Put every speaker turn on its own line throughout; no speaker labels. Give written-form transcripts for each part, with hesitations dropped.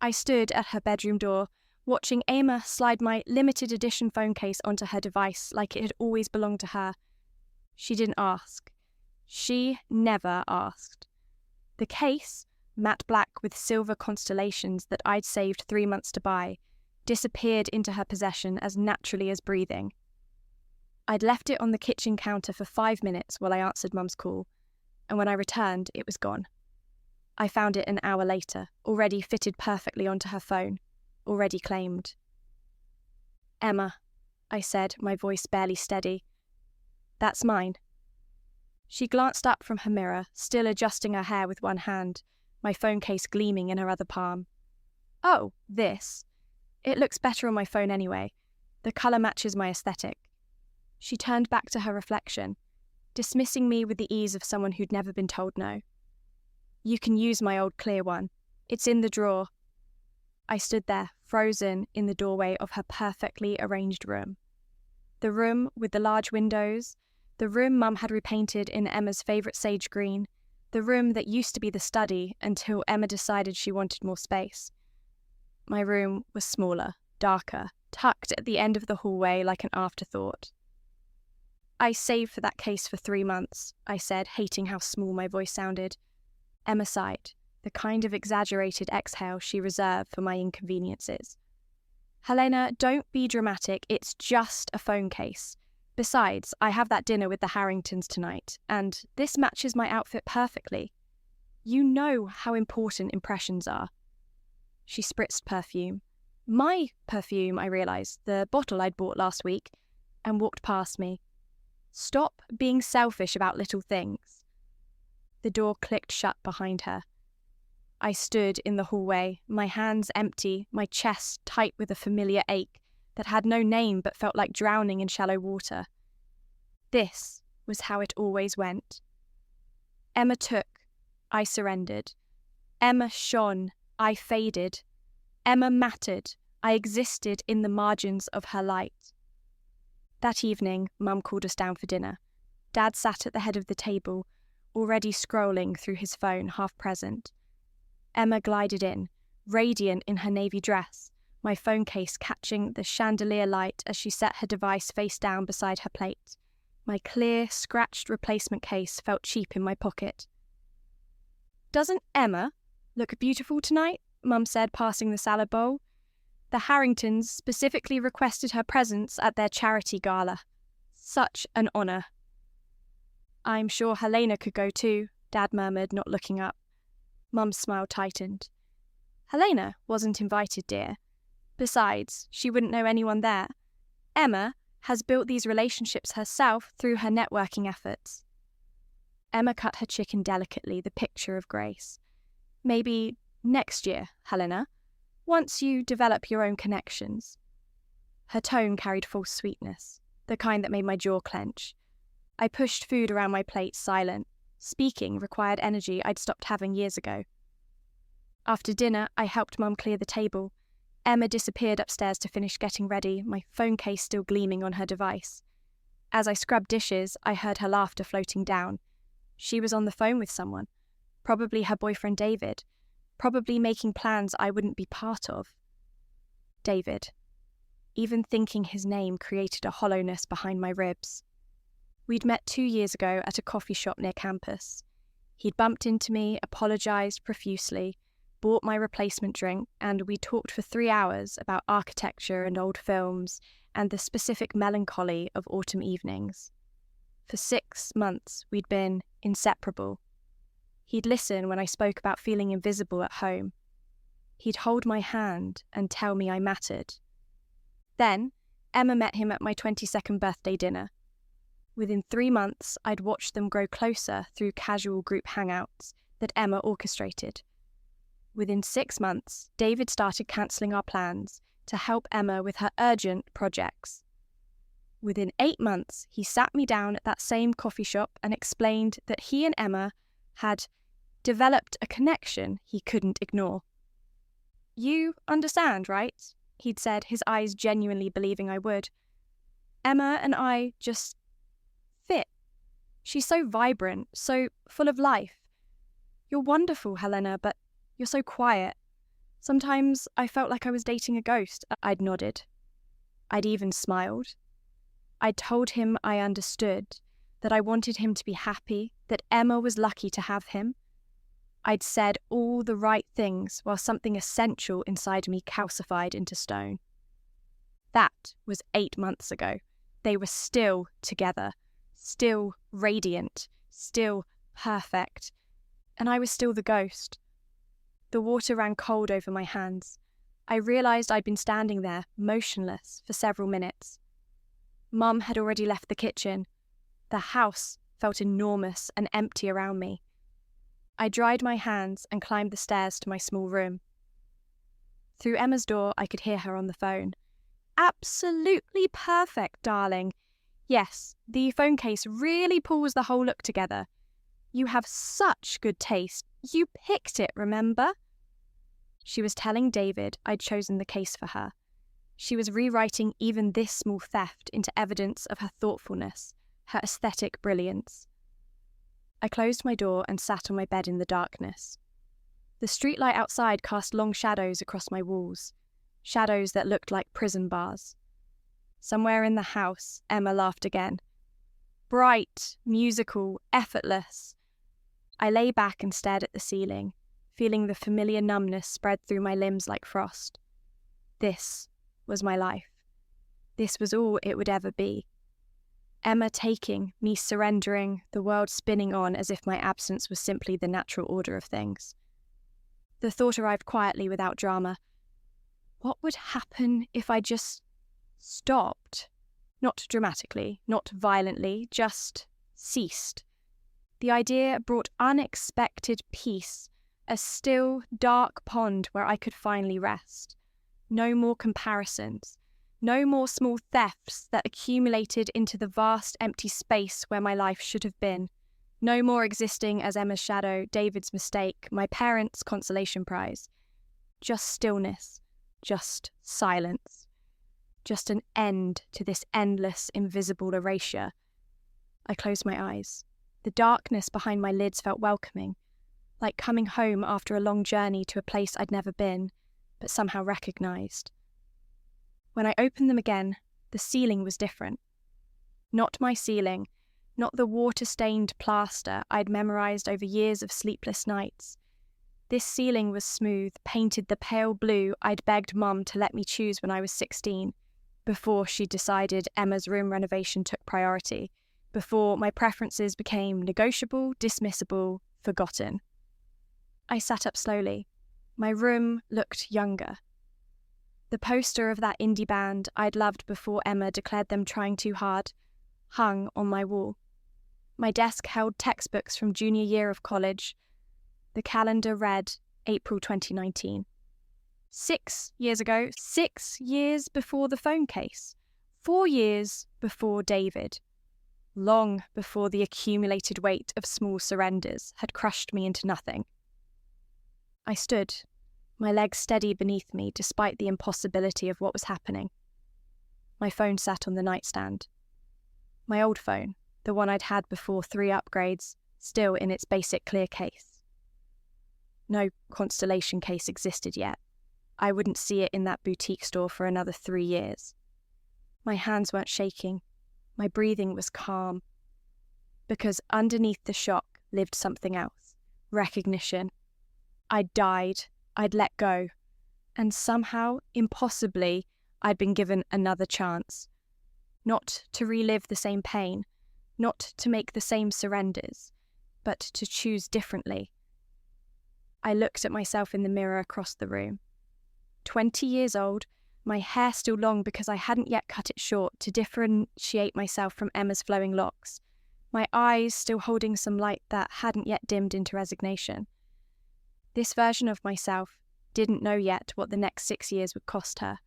I stood at her bedroom door, watching Emma slide my limited edition phone case onto her device like it had always belonged to her. She didn't ask. She never asked. The case, matte black with silver constellations that I'd saved 3 months to buy, disappeared into her possession as naturally as breathing. I'd left it on the kitchen counter for 5 minutes while I answered Mum's call, and when I returned, it was gone. I found it an hour later, already fitted perfectly onto her phone, already claimed. "Emma," I said, my voice barely steady. "That's mine." She glanced up from her mirror, still adjusting her hair with one hand, my phone case gleaming in her other palm. "Oh, this. It looks better on my phone anyway. The colour matches my aesthetic." She turned back to her reflection, dismissing me with the ease of someone who'd never been told no. "You can use my old clear one. It's in the drawer." I stood there, frozen in the doorway of her perfectly arranged room. The room with the large windows, the room Mum had repainted in Emma's favourite sage green, the room that used to be the study until Emma decided she wanted more space. My room was smaller, darker, tucked at the end of the hallway like an afterthought. "I saved for that case for 3 months," I said, hating how small my voice sounded. Emma sighed, the kind of exaggerated exhale she reserved for my inconveniences. "Helena, don't be dramatic, it's just a phone case. Besides, I have that dinner with the Harringtons tonight, and this matches my outfit perfectly. You know how important impressions are." She spritzed perfume. My perfume, I realised, the bottle I'd bought last week, and walked past me. "Stop being selfish about little things." The door clicked shut behind her. I stood in the hallway, my hands empty, my chest tight with a familiar ache that had no name but felt like drowning in shallow water. This was how it always went. Emma took, I surrendered. Emma shone, I faded. Emma mattered, I existed in the margins of her light. That evening, Mum called us down for dinner. Dad sat at the head of the table, already scrolling through his phone, half present. Emma glided in, radiant in her navy dress, my phone case catching the chandelier light as she set her device face down beside her plate. My clear, scratched replacement case felt cheap in my pocket. "Doesn't Emma look beautiful tonight?" Mum said, passing the salad bowl. "The Harringtons specifically requested her presence at their charity gala. Such an honour." "I'm sure Helena could go too," Dad murmured, not looking up. Mum's smile tightened. "Helena wasn't invited, dear. Besides, she wouldn't know anyone there. Emma has built these relationships herself through her networking efforts." Emma cut her chicken delicately, the picture of grace. "Maybe next year, Helena, once you develop your own connections." Her tone carried false sweetness, the kind that made my jaw clench. I pushed food around my plate, silent. Speaking required energy I'd stopped having years ago. After dinner, I helped Mum clear the table. Emma disappeared upstairs to finish getting ready, my phone case still gleaming on her device. As I scrubbed dishes, I heard her laughter floating down. She was on the phone with someone, probably her boyfriend David, probably making plans I wouldn't be part of. David. Even thinking his name created a hollowness behind my ribs. We'd met 2 years ago at a coffee shop near campus. He'd bumped into me, apologised profusely, bought my replacement drink, and we talked for 3 hours about architecture and old films and the specific melancholy of autumn evenings. For 6 months, we'd been inseparable. He'd listen when I spoke about feeling invisible at home. He'd hold my hand and tell me I mattered. Then, Emma met him at my 22nd birthday dinner. Within 3 months, I'd watched them grow closer through casual group hangouts that Emma orchestrated. Within 6 months, David started cancelling our plans to help Emma with her urgent projects. Within 8 months, he sat me down at that same coffee shop and explained that he and Emma had developed a connection he couldn't ignore. "You understand, right?" he'd said, his eyes genuinely believing I would. "Emma and I just fit. She's so vibrant, so full of life. You're wonderful, Helena, but you're so quiet. Sometimes I felt like I was dating a ghost. I'd nodded. I'd even smiled. I'd told him I understood, that I wanted him to be happy, that Emma was lucky to have him. I'd said all the right things while something essential inside me calcified into stone. That was 8 months ago. They were still together, still radiant, still perfect, and I was still the ghost. The water ran cold over my hands. I realised I'd been standing there, motionless, for several minutes. Mum had already left the kitchen. The house felt enormous and empty around me. I dried my hands and climbed the stairs to my small room. Through Emma's door, I could hear her on the phone. "Absolutely perfect, darling. Yes, the phone case really pulls the whole look together. You have such good taste. You picked it, remember?" She was telling David I'd chosen the case for her. She was rewriting even this small theft into evidence of her thoughtfulness, her aesthetic brilliance. I closed my door and sat on my bed in the darkness. The streetlight outside cast long shadows across my walls, shadows that looked like prison bars. Somewhere in the house, Emma laughed again. Bright, musical, effortless. I lay back and stared at the ceiling, feeling the familiar numbness spread through my limbs like frost. This was my life. This was all it would ever be. Emma taking, me surrendering, the world spinning on as if my absence was simply the natural order of things. The thought arrived quietly without drama. What would happen if I just stopped? Not dramatically, not violently, just ceased. The idea brought unexpected peace, a still, dark pond where I could finally rest. No more comparisons. No more small thefts that accumulated into the vast empty space where my life should have been. No more existing as Emma's shadow, David's mistake, my parents' consolation prize. Just stillness. Just silence. Just an end to this endless, invisible erasure. I closed my eyes. The darkness behind my lids felt welcoming, like coming home after a long journey to a place I'd never been, but somehow recognised. When I opened them again, the ceiling was different. Not my ceiling, not the water-stained plaster I'd memorised over years of sleepless nights. This ceiling was smooth, painted the pale blue I'd begged Mum to let me choose when I was 16, before she decided Emma's room renovation took priority, before my preferences became negotiable, dismissible, forgotten. I sat up slowly. My room looked younger. The poster of that indie band I'd loved before Emma declared them trying too hard hung on my wall. My desk held textbooks from junior year of college. The calendar read April 2019. 6 years ago, 6 years before the phone case, 4 years before David. Long before the accumulated weight of small surrenders had crushed me into nothing. I stood, my legs steady beneath me despite the impossibility of what was happening. My phone sat on the nightstand. My old phone, the one I'd had before 3 upgrades, still in its basic clear case. No constellation case existed yet. I wouldn't see it in that boutique store for another 3 years. My hands weren't shaking. My breathing was calm. Because underneath the shock lived something else. Recognition. I'd died. I'd let go. And somehow, impossibly, I'd been given another chance. Not to relive the same pain. Not to make the same surrenders. But to choose differently. I looked at myself in the mirror across the room. 20 years old, my hair still long because I hadn't yet cut it short to differentiate myself from Emma's flowing locks, my eyes still holding some light that hadn't yet dimmed into resignation. This version of myself didn't know yet what the next 6 years would cost her.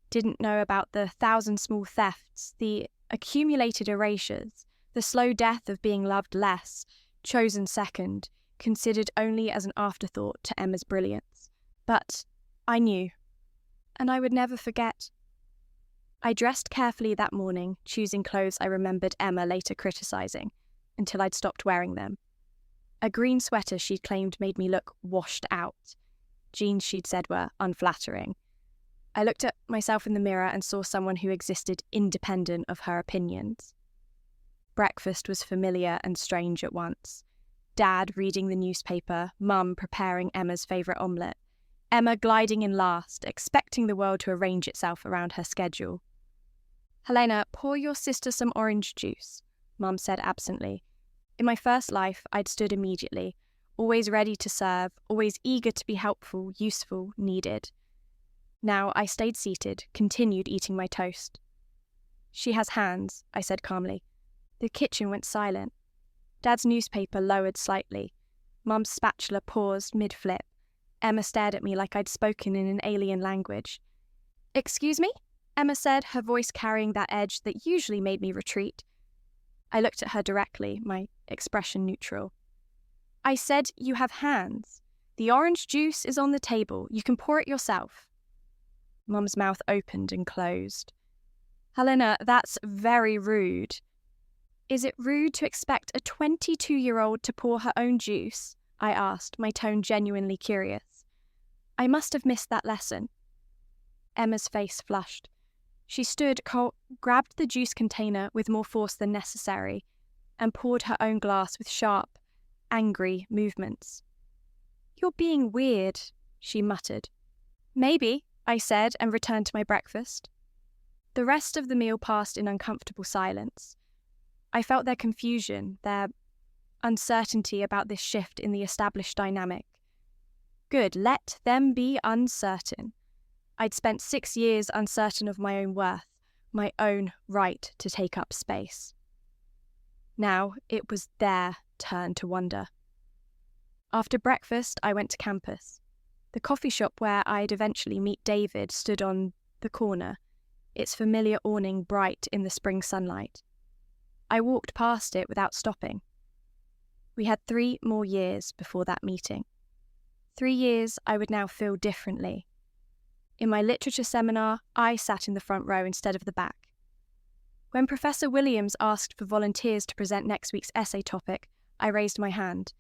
Didn't know about the 1,000 small thefts, the accumulated erasures, the slow death of being loved less, chosen second, considered only as an afterthought to Emma's brilliance. But I knew. And I would never forget. I dressed carefully that morning, choosing clothes I remembered Emma later criticising, until I'd stopped wearing them. A green sweater she'd claimed made me look washed out. Jeans she'd said were unflattering. I looked at myself in the mirror and saw someone who existed independent of her opinions. Breakfast was familiar and strange at once. Dad reading the newspaper, Mum preparing Emma's favourite omelette, Emma gliding in last, expecting the world to arrange itself around her schedule. "Helena, pour your sister some orange juice," Mum said absently. In my first life, I'd stood immediately, always ready to serve, always eager to be helpful, useful, needed. Now I stayed seated, continued eating my toast. "She has hands," I said calmly. The kitchen went silent. Dad's newspaper lowered slightly. Mum's spatula paused mid-flip. Emma stared at me like I'd spoken in an alien language. "Excuse me?" Emma said, her voice carrying that edge that usually made me retreat. I looked at her directly, my expression neutral. "I said you have hands. The orange juice is on the table. You can pour it yourself." Mum's mouth opened and closed. "Helena, that's very rude." "Is it rude to expect a 22-year-old to pour her own juice?" I asked, my tone genuinely curious. I must have missed that lesson. Emma's face flushed. She stood, grabbed the juice container with more force than necessary, and poured her own glass with sharp, angry movements. "You're being weird," she muttered. "Maybe," I said, and returned to my breakfast. The rest of the meal passed in uncomfortable silence. I felt their confusion, their uncertainty about this shift in the established dynamic. Good, let them be uncertain. I'd spent 6 years uncertain of my own worth, my own right to take up space. Now it was their turn to wonder. After breakfast, I went to campus. The coffee shop where I'd eventually meet David stood on the corner, its familiar awning bright in the spring sunlight. I walked past it without stopping. We had 3 more years before that meeting. 3 years I would now feel differently. In my literature seminar, I sat in the front row instead of the back. When Professor Williams asked for volunteers to present next week's essay topic, I raised my hand.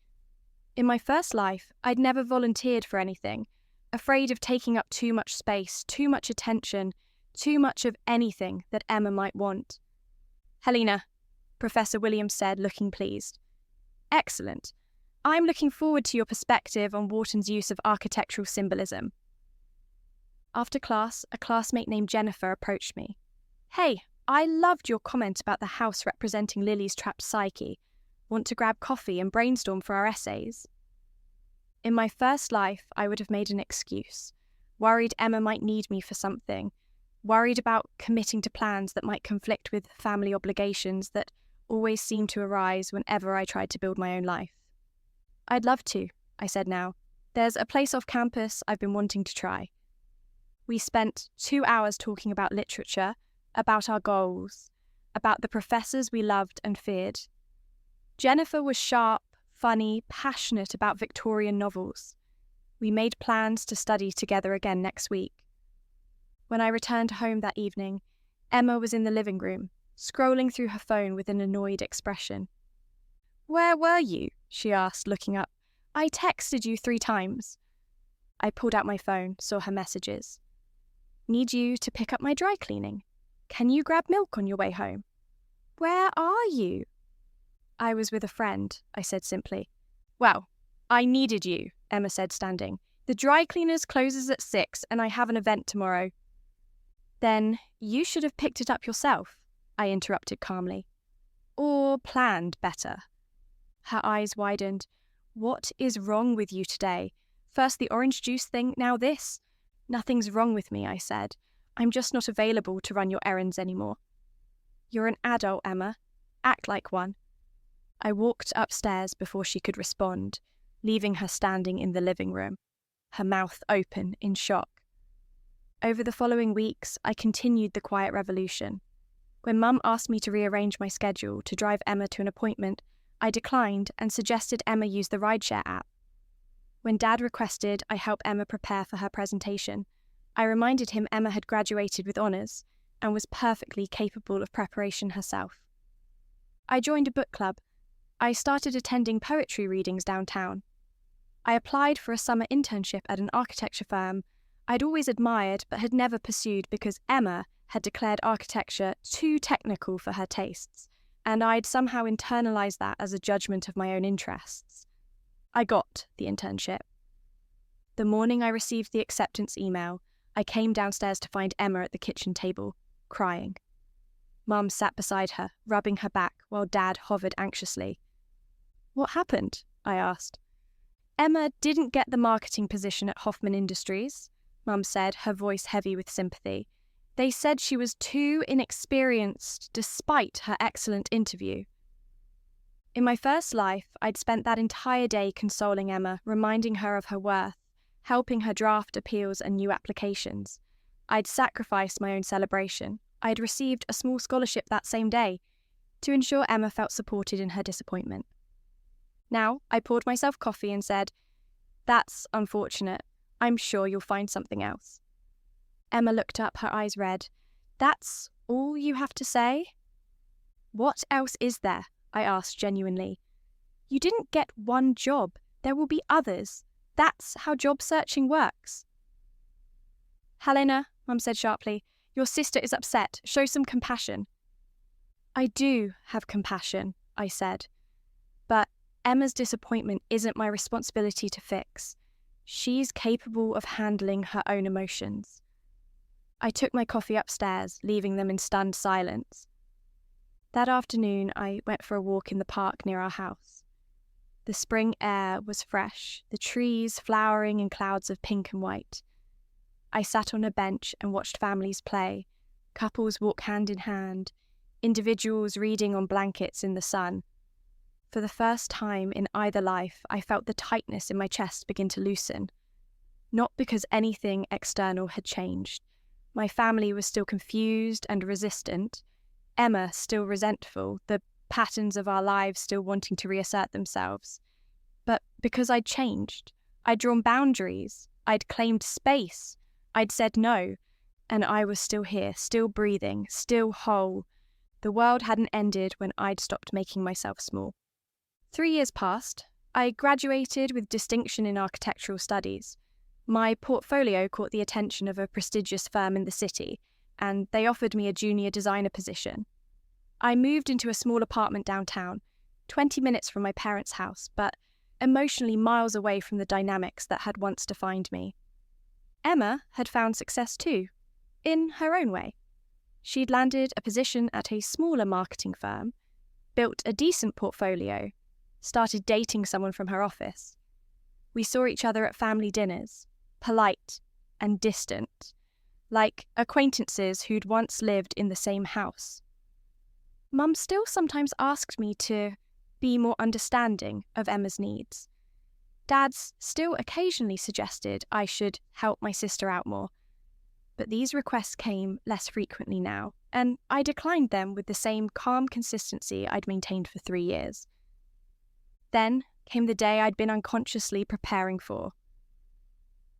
In my first life, I'd never volunteered for anything, afraid of taking up too much space, too much attention, too much of anything that Emma might want. "Helena," Professor Williams said, looking pleased. "Excellent. I'm looking forward to your perspective on Wharton's use of architectural symbolism." After class, a classmate named Jennifer approached me. "Hey, I loved your comment about the house representing Lily's trapped psyche. Want to grab coffee and brainstorm for our essays?" In my first life, I would have made an excuse, worried Emma might need me for something, worried about committing to plans that might conflict with family obligations that always seemed to arise whenever I tried to build my own life. "I'd love to," I said now. "There's a place off campus I've been wanting to try." We spent 2 hours talking about literature, about our goals, about the professors we loved and feared. Jennifer was sharp, funny, passionate about Victorian novels. We made plans to study together again next week. When I returned home that evening, Emma was in the living room, scrolling through her phone with an annoyed expression. "Where were you?" she asked, looking up. "I texted you 3 times. I pulled out my phone, saw her messages. "Need you to pick up my dry cleaning. Can you grab milk on your way home?" "Where are you?" "I was with a friend," I said simply. "Well, I needed you," Emma said, standing. "The dry cleaners closes at 6 and I have an event tomorrow." "Then you should have picked it up yourself," I interrupted calmly. "Or planned better." Her eyes widened. "What is wrong with you today? First the orange juice thing, now this." "Nothing's wrong with me," I said. "I'm just not available to run your errands anymore." "You're an adult, Emma. Act like one." I walked upstairs before she could respond, leaving her standing in the living room, her mouth open in shock. Over the following weeks, I continued the quiet revolution. When Mum asked me to rearrange my schedule to drive Emma to an appointment, I declined and suggested Emma use the rideshare app. When Dad requested I help Emma prepare for her presentation, I reminded him Emma had graduated with honours and was perfectly capable of preparation herself. I joined a book club. I started attending poetry readings downtown. I applied for a summer internship at an architecture firm I'd always admired but had never pursued because Emma had declared architecture too technical for her tastes, and I'd somehow internalized that as a judgment of my own interests. I got the internship. The morning I received the acceptance email, I came downstairs to find Emma at the kitchen table, crying. Mum sat beside her, rubbing her back, while Dad hovered anxiously. "What happened?" I asked. "Emma didn't get the marketing position at Hoffman Industries," Mum said, her voice heavy with sympathy. "They said she was too inexperienced despite her excellent interview." In my first life, I'd spent that entire day consoling Emma, reminding her of her worth, helping her draft appeals and new applications. I'd sacrificed my own celebration. I'd received a small scholarship that same day to ensure Emma felt supported in her disappointment. Now, I poured myself coffee and said, "That's unfortunate. I'm sure you'll find something else." Emma looked up, her eyes red. "That's all you have to say?" "What else is there?" I asked genuinely. "You didn't get one job. There will be others. That's how job searching works." "Helena," Mum said sharply, "your sister is upset. Show some compassion." "I do have compassion," I said. "But Emma's disappointment isn't my responsibility to fix. She's capable of handling her own emotions." I took my coffee upstairs, leaving them in stunned silence. That afternoon, I went for a walk in the park near our house. The spring air was fresh, the trees flowering in clouds of pink and white. I sat on a bench and watched families play, couples walk hand in hand, individuals reading on blankets in the sun. For the first time in either life, I felt the tightness in my chest begin to loosen. Not because anything external had changed. My family was still confused and resistant, Emma still resentful, the patterns of our lives still wanting to reassert themselves. But because I'd changed, I'd drawn boundaries, I'd claimed space, I'd said no, and I was still here, still breathing, still whole. The world hadn't ended when I'd stopped making myself small. 3 years passed. I graduated with distinction in architectural studies. My portfolio caught the attention of a prestigious firm in the city, and they offered me a junior designer position. I moved into a small apartment downtown, 20 minutes from my parents' house, but emotionally miles away from the dynamics that had once defined me. Emma had found success too, in her own way. She'd landed a position at a smaller marketing firm, built a decent portfolio, started dating someone from her office. We saw each other at family dinners, polite and distant, like acquaintances who'd once lived in the same house. Mum still sometimes asked me to be more understanding of Emma's needs. Dad's still occasionally suggested I should help my sister out more. But these requests came less frequently now, and I declined them with the same calm consistency I'd maintained for 3 years. Then came the day I'd been unconsciously preparing for.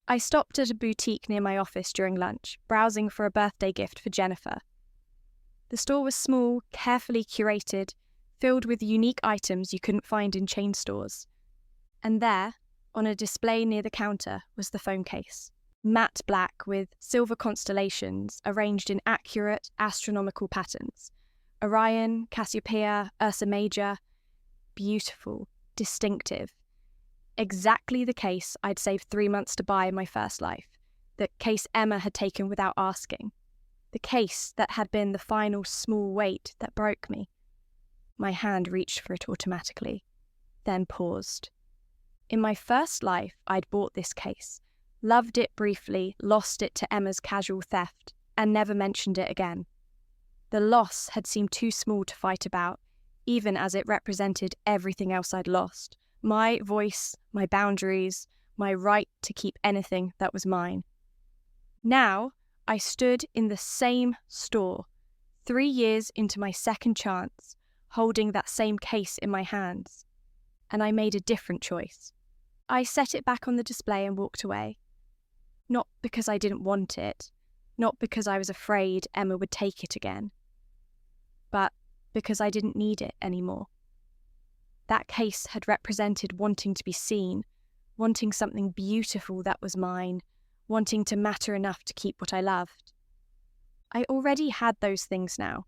I stopped at a boutique near my office during lunch, browsing for a birthday gift for Jennifer. The store was small, carefully curated, filled with unique items you couldn't find in chain stores. And there, on a display near the counter, was the phone case. Matte black with silver constellations arranged in accurate astronomical patterns. Orion, Cassiopeia, Ursa Major. Beautiful, distinctive. Exactly the case I'd saved 3 months to buy in my first life. The case Emma had taken without asking. The case that had been the final small weight that broke me. My hand reached for it automatically, then paused. In my first life, I'd bought this case, loved it briefly, lost it to Emma's casual theft, and never mentioned it again. The loss had seemed too small to fight about, even as it represented everything else I'd lost. My voice, my boundaries, my right to keep anything that was mine. Now, I stood in the same store, 3 years into my second chance, holding that same case in my hands. And I made a different choice. I set it back on the display and walked away. Not because I didn't want it, not because I was afraid Emma would take it again, but because I didn't need it anymore. That case had represented wanting to be seen, wanting something beautiful that was mine, wanting to matter enough to keep what I loved. I already had those things now.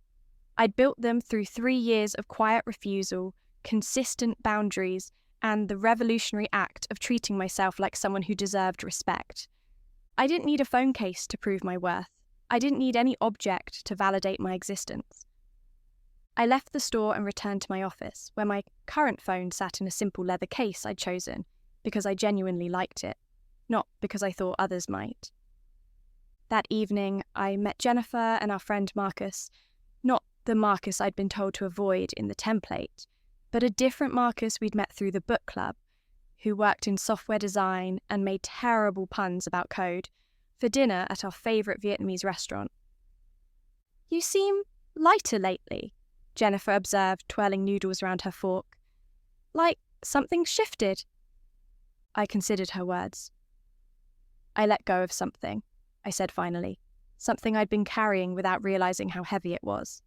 I'd built them through 3 years of quiet refusal, consistent boundaries, and the revolutionary act of treating myself like someone who deserved respect. I didn't need a phone case to prove my worth. I didn't need any object to validate my existence. I left the store and returned to my office, where my current phone sat in a simple leather case I'd chosen because I genuinely liked it, not because I thought others might. That evening, I met Jennifer and our friend Marcus, not the Marcus I'd been told to avoid in the template, but a different Marcus we'd met through the book club, who worked in software design and made terrible puns about code, for dinner at our favourite Vietnamese restaurant. "You seem lighter lately," Jennifer observed, twirling noodles around her fork. "Like something's shifted." I considered her words. "I let go of something," I said finally, something I'd been carrying without realising how heavy it was.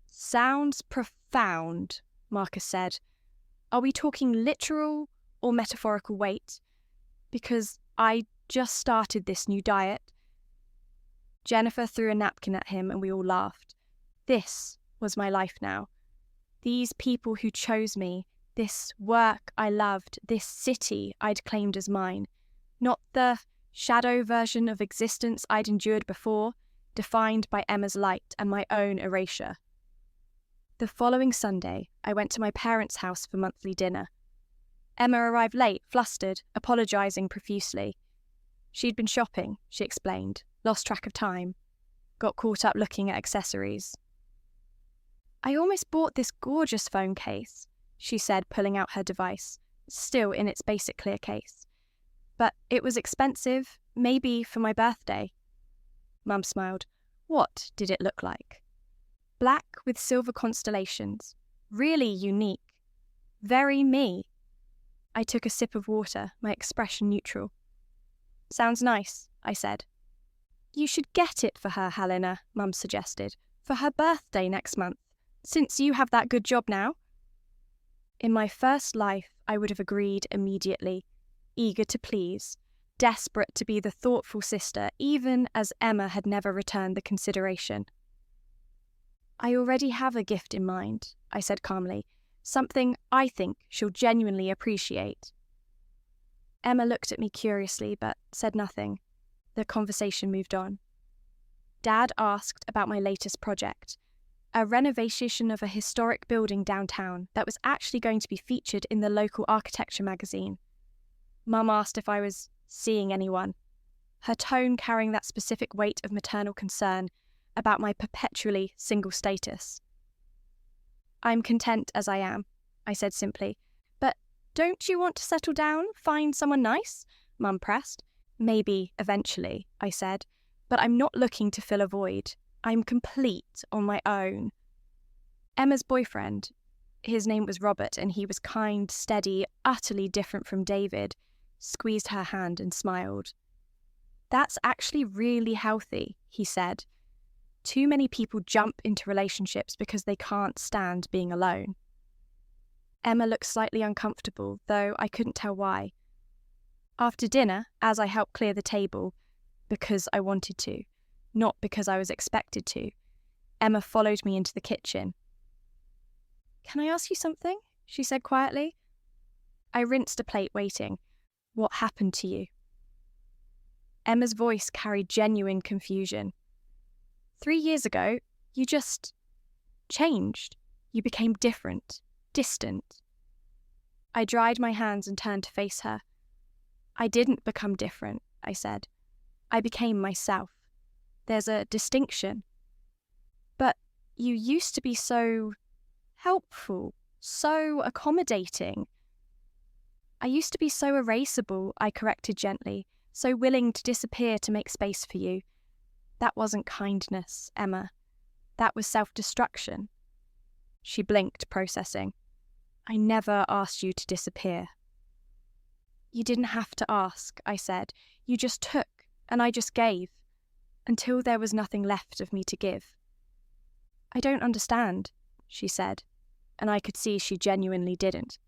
"Sounds profound," Marcus said. "Are we talking literal or metaphorical weight? Because I just started this new diet." Jennifer threw a napkin at him and we all laughed. This was my life now. These people who chose me, this work I loved, this city I'd claimed as mine. Not the shadow version of existence I'd endured before, defined by Emma's light and my own erasure. The following Sunday, I went to my parents' house for monthly dinner. Emma arrived late, flustered, apologising profusely. She'd been shopping, she explained, lost track of time, got caught up looking at accessories. "I almost bought this gorgeous phone case," she said, pulling out her device, still in its basic clear case. "But it was expensive, maybe for my birthday." Mum smiled. "What did it look like?" "Black with silver constellations. Really unique. Very me." I took a sip of water, my expression neutral. "Sounds nice," I said. "You should get it for her, Helena," Mum suggested, "for her birthday next month, since you have that good job now." In my first life, I would have agreed immediately, eager to please, desperate to be the thoughtful sister, even as Emma had never returned the consideration. "I already have a gift in mind," I said calmly, "something I think she'll genuinely appreciate." Emma looked at me curiously, but said nothing. The conversation moved on. Dad asked about my latest project, a renovation of a historic building downtown that was actually going to be featured in the local architecture magazine. Mum asked if I was seeing anyone, her tone carrying that specific weight of maternal concern about my perpetually single status. "I'm content as I am," I said simply. "But don't you want to settle down, find someone nice?" Mum pressed. "Maybe, eventually," I said, "but I'm not looking to fill a void. I'm complete on my own." Emma's boyfriend, his name was Robert, and he was kind, steady, utterly different from David, squeezed her hand and smiled. "That's actually really healthy," he said. "Too many people jump into relationships because they can't stand being alone." Emma looked slightly uncomfortable, though I couldn't tell why. After dinner, as I helped clear the table, because I wanted to, not because I was expected to, Emma followed me into the kitchen. "Can I ask you something?" she said quietly. I rinsed a plate, waiting. "What happened to you?" Emma's voice carried genuine confusion. 3 years ago, you just changed. You became different, distant." I dried my hands and turned to face her. "I didn't become different," I said. "I became myself. There's a distinction." "But you used to be so helpful, so accommodating." "I used to be so erasable," I corrected gently, "so willing to disappear to make space for you. That wasn't kindness, Emma. That was self-destruction." She blinked, processing. "I never asked you to disappear." "You didn't have to ask," I said. "You just took, and I just gave, until there was nothing left of me to give." "I don't understand," she said, and I could see she genuinely didn't.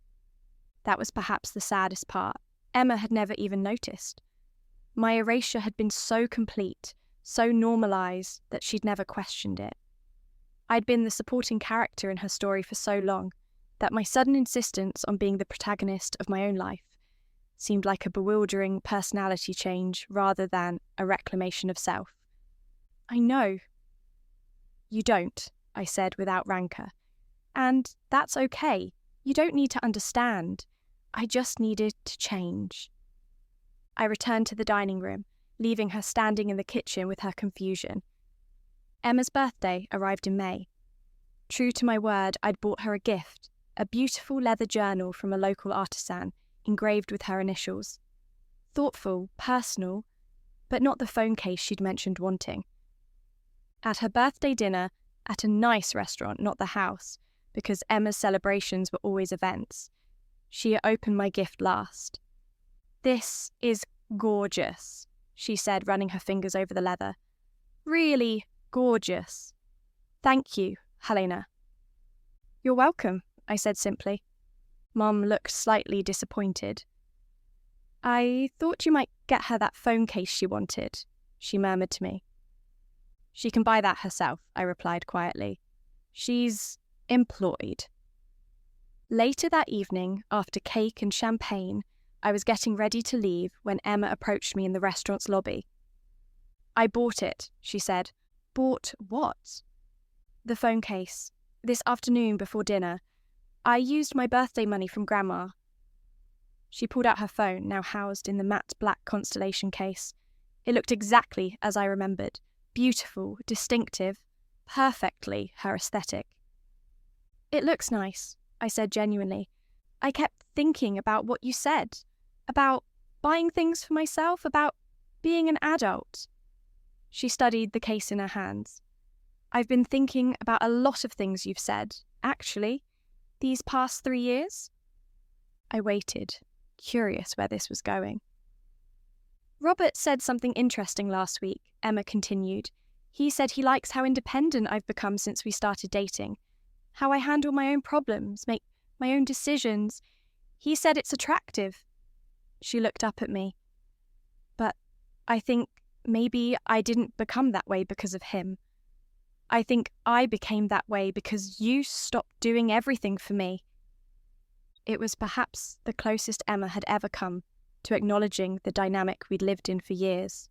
That was perhaps the saddest part. Emma had never even noticed. My erasure had been so complete, so normalised that she'd never questioned it. I'd been the supporting character in her story for so long that my sudden insistence on being the protagonist of my own life seemed like a bewildering personality change rather than a reclamation of self. I know. You don't, I said without rancour. And that's okay. You don't need to understand. I just needed to change. I returned to the dining room, leaving her standing in the kitchen with her confusion. Emma's birthday arrived in May. True to my word, I'd bought her a gift, a beautiful leather journal from a local artisan, engraved with her initials. Thoughtful, personal, but not the phone case she'd mentioned wanting. At her birthday dinner, at a nice restaurant, not the house, because Emma's celebrations were always events, she opened my gift last. "This is gorgeous," she said, running her fingers over the leather. "Really gorgeous. Thank you, Helena." "You're welcome," I said simply. Mum looked slightly disappointed. "I thought you might get her that phone case she wanted," she murmured to me. "She can buy that herself," I replied quietly. "She's employed." Later that evening, after cake and champagne, I was getting ready to leave when Emma approached me in the restaurant's lobby. "I bought it," she said. "Bought what?" "The phone case. This afternoon before dinner. I used my birthday money from Grandma." She pulled out her phone, now housed in the matte black constellation case. It looked exactly as I remembered. Beautiful, distinctive, perfectly her aesthetic. "It looks nice," I said genuinely. "I kept thinking about what you said, about buying things for myself, about being an adult." She studied the case in her hands. "I've been thinking about a lot of things you've said, actually, these past 3 years." I waited, curious where this was going. "Robert said something interesting last week," Emma continued. "He said he likes how independent I've become since we started dating, how I handle my own problems, make my own decisions. He said it's attractive." She looked up at me. "But I think maybe I didn't become that way because of him. I think I became that way because you stopped doing everything for me." It was perhaps the closest Emma had ever come to acknowledging the dynamic we'd lived in for years.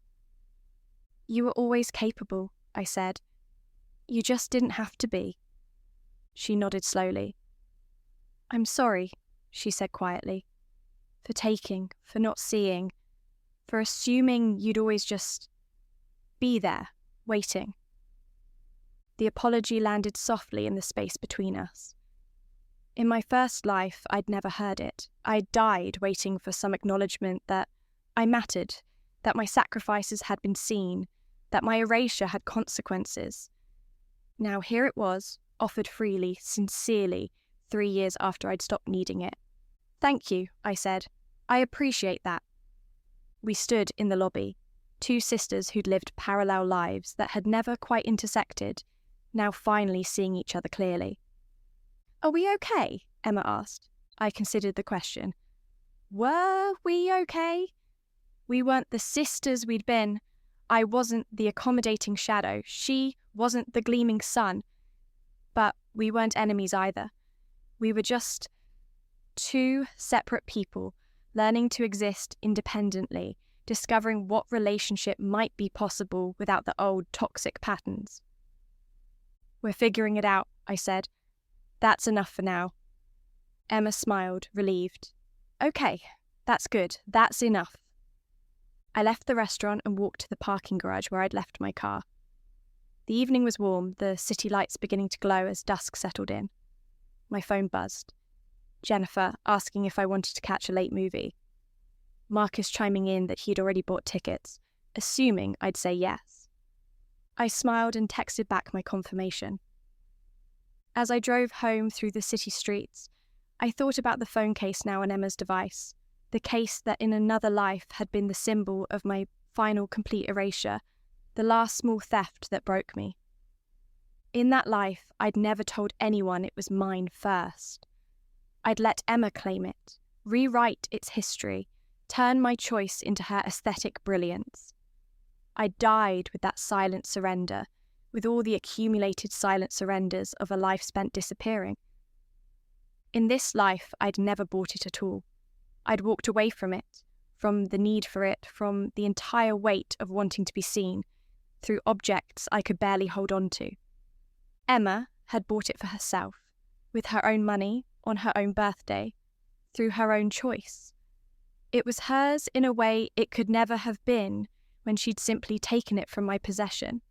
"You were always capable," I said. "You just didn't have to be." She nodded slowly. "I'm sorry," she said quietly, "for taking, for not seeing, for assuming you'd always just be there, waiting." The apology landed softly in the space between us. In my first life, I'd never heard it. I died waiting for some acknowledgement that I mattered, that my sacrifices had been seen, that my erasure had consequences. Now here it was, offered freely, sincerely, 3 years after I'd stopped needing it. "Thank you," I said. "I appreciate that." We stood in the lobby, two sisters who'd lived parallel lives that had never quite intersected, now finally seeing each other clearly. "Are we okay?" Emma asked. I considered the question. Were we okay? We weren't the sisters we'd been. I wasn't the accommodating shadow. She wasn't the gleaming sun. But we weren't enemies either. We were just two separate people, learning to exist independently, discovering what relationship might be possible without the old toxic patterns. "We're figuring it out," I said. "That's enough for now." Emma smiled, relieved. "Okay, that's good. That's enough." I left the restaurant and walked to the parking garage where I'd left my car. The evening was warm, the city lights beginning to glow as dusk settled in. My phone buzzed. Jennifer asking if I wanted to catch a late movie. Marcus chiming in that he'd already bought tickets, assuming I'd say yes. I smiled and texted back my confirmation. As I drove home through the city streets, I thought about the phone case now on Emma's device, the case that in another life had been the symbol of my final complete erasure, the last small theft that broke me. In that life, I'd never told anyone it was mine first. I'd let Emma claim it, rewrite its history, turn my choice into her aesthetic brilliance. I died with that silent surrender, with all the accumulated silent surrenders of a life spent disappearing. In this life, I'd never bought it at all. I'd walked away from it, from the need for it, from the entire weight of wanting to be seen, through objects I could barely hold on to. Emma had bought it for herself, with her own money, on her own birthday, through her own choice. It was hers in a way it could never have been when she'd simply taken it from my possession.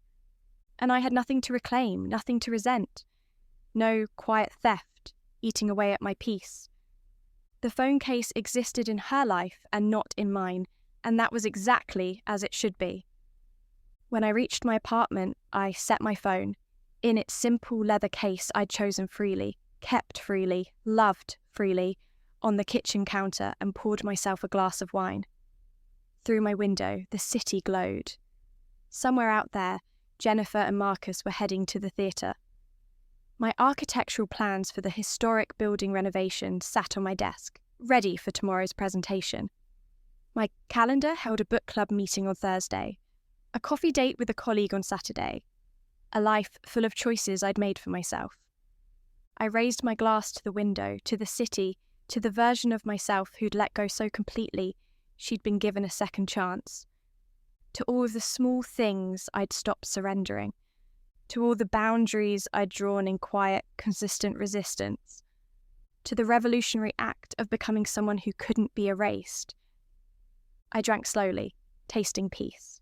And I had nothing to reclaim, nothing to resent. No quiet theft, eating away at my peace. The phone case existed in her life and not in mine, and that was exactly as it should be. When I reached my apartment, I set my phone, in its simple leather case I'd chosen freely, kept freely, loved freely, on the kitchen counter and poured myself a glass of wine. Through my window, the city glowed. Somewhere out there, Jennifer and Marcus were heading to the theatre. My architectural plans for the historic building renovation sat on my desk, ready for tomorrow's presentation. My calendar held a book club meeting on Thursday, a coffee date with a colleague on Saturday, a life full of choices I'd made for myself. I raised my glass to the window, to the city, to the version of myself who'd let go so completely she'd been given a second chance, to all of the small things I'd stopped surrendering, to all the boundaries I'd drawn in quiet, consistent resistance, to the revolutionary act of becoming someone who couldn't be erased. I drank slowly, tasting peace.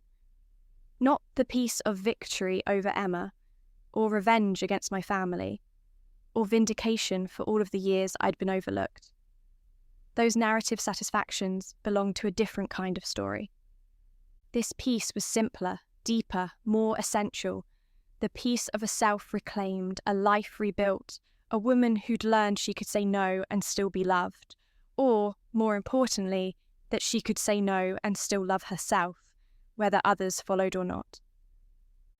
Not the peace of victory over Emma, or revenge against my family, or vindication for all of the years I'd been overlooked. Those narrative satisfactions belonged to a different kind of story. This peace was simpler, deeper, more essential, the peace of a self reclaimed, a life rebuilt, a woman who'd learned she could say no and still be loved, or, more importantly, that she could say no and still love herself, whether others followed or not.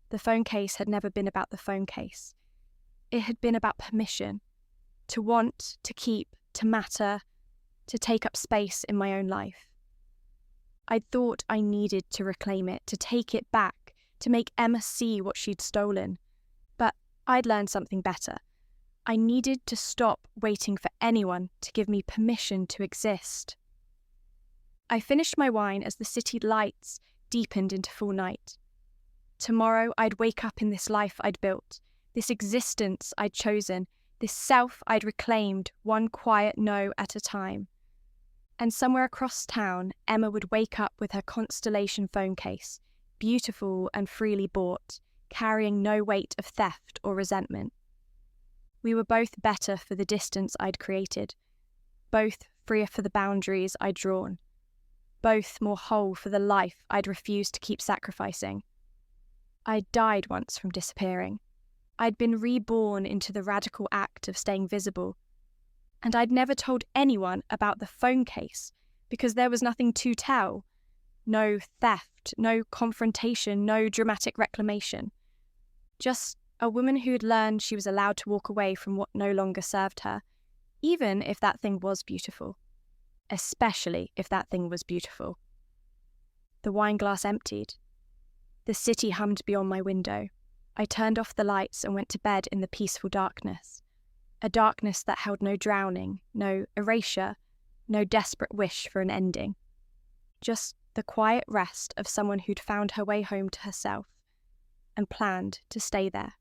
The phone case had never been about the phone case. It had been about permission, to want, to keep, to matter, to take up space in my own life. I'd thought I needed to reclaim it, to take it back, to make Emma see what she'd stolen. But I'd learned something better. I needed to stop waiting for anyone to give me permission to exist. I finished my wine as the city lights deepened into full night. Tomorrow I'd wake up in this life I'd built, this existence I'd chosen, this self I'd reclaimed, one quiet no at a time. And somewhere across town, Emma would wake up with her constellation phone case, beautiful and freely bought, carrying no weight of theft or resentment. We were both better for the distance I'd created, both freer for the boundaries I'd drawn, both more whole for the life I'd refused to keep sacrificing. I'd died once from disappearing. I'd been reborn into the radical act of staying visible. And I'd never told anyone about the phone case because there was nothing to tell. No theft, no confrontation, no dramatic reclamation. Just a woman who'd learned she was allowed to walk away from what no longer served her, even if that thing was beautiful. Especially if that thing was beautiful. The wine glass emptied. The city hummed beyond my window. I turned off the lights and went to bed in the peaceful darkness. A darkness that held no drowning, no erasure, no desperate wish for an ending. Just the quiet rest of someone who'd found her way home to herself and planned to stay there.